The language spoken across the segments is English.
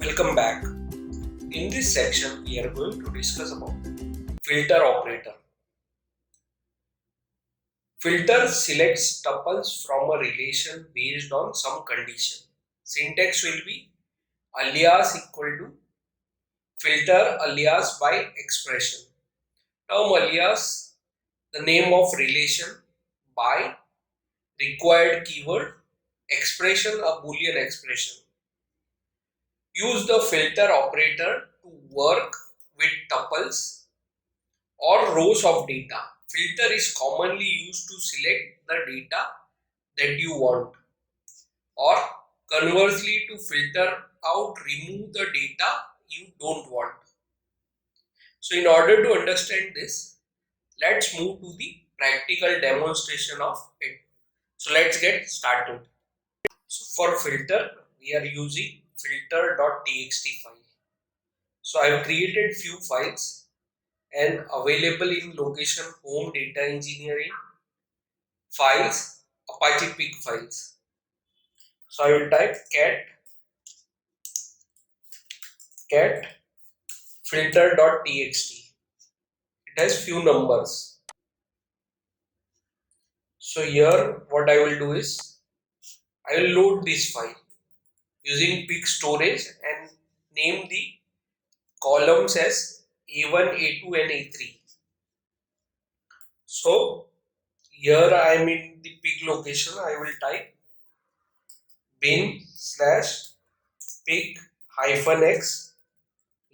Welcome back. In this section, we are going to discuss about filter operator. Filter selects tuples from a relation based on some condition. Syntax will be alias equal to filter alias by expression. Term alias, the name of relation, by required keyword, expression, a boolean expression. Use the filter operator to work with tuples or rows of data. Filter is commonly used to select the data that you want, or conversely to filter out, remove the data you don't want. So in order to understand this, let's move to the practical demonstration of it. So let's get started. So for filter, we are using filter.txt file. So I have created few files and available in location home data engineering files, Apache Pig files. So I will type cat filter.txt. It has few numbers. So here what I will do is I will load this file using pig storage and name the columns as A1, A2 and A3. So here I am in the pig location. I will type bin/pig-x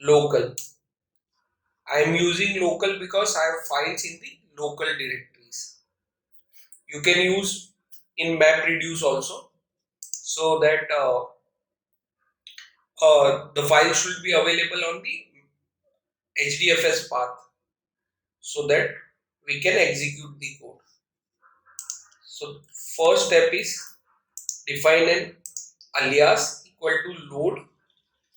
local. I am using local because I have files in the local directories. You can use in MapReduce also, so that the file should be available on the HDFS path, so that we can execute the code. So first step is define an alias equal to load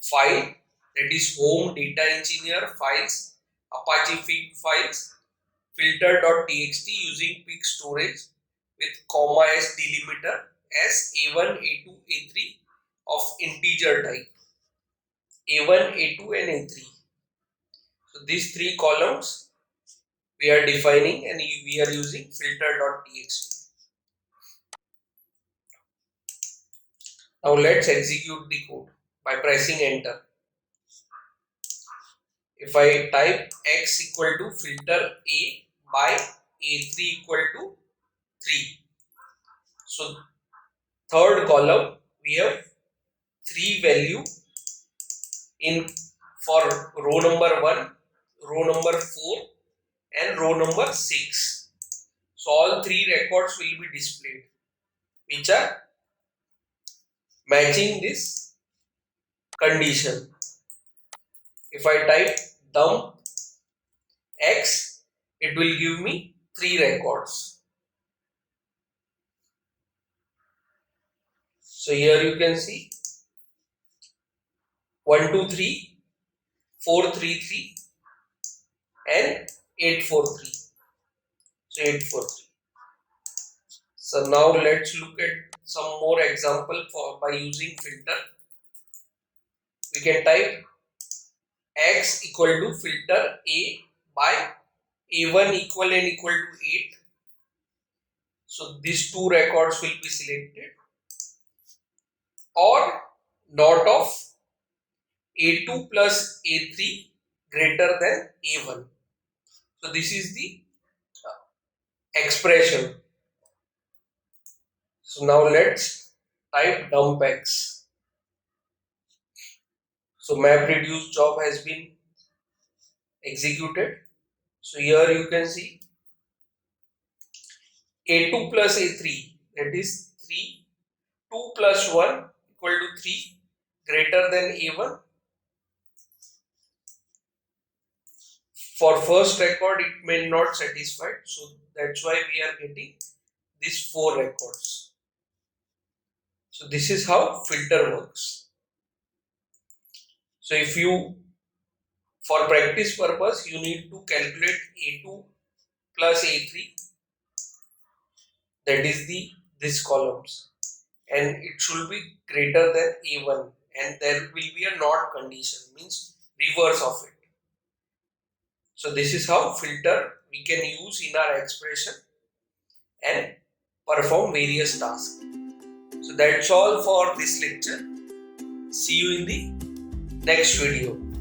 file, that is home data engineer files, Apache Pig files, filter.txt using pig storage with comma s delimiter as A1, A2, A3 of integer type. A1, A2 and A3. So these three columns we are defining and we are using filter.txt. Now let's execute the code by pressing enter. If I type x equal to filter A by A3 equal to 3. So third column we have 3 value in for row number 1, row number 4 and row number 6. So all 3 records will be displayed which are matching this condition. If I type dump x, it will give me 3 records. So here you can see 123, 433 and 843. So 843. So now let's look at some more example by using filter. We can type x equal to filter A by A1 equal to 8. So these 2 records will be selected, or not of A2 plus A3 greater than A1. So this is the expression. So now let's type dump x. So MapReduce job has been executed. So here you can see A2 plus A3, that is 3, 2 plus 1 equal to 3 greater than A1. For first record it may not satisfy, so that's why we are getting these 4 records. So this is how filter works. So if you, for practice purpose, you need to calculate A2 plus A3, that is this columns, and it should be greater than A1 and there will be a not condition, means reverse of it. So this is how filter we can use in our expression and perform various tasks. So that's all for this lecture. See you in the next video.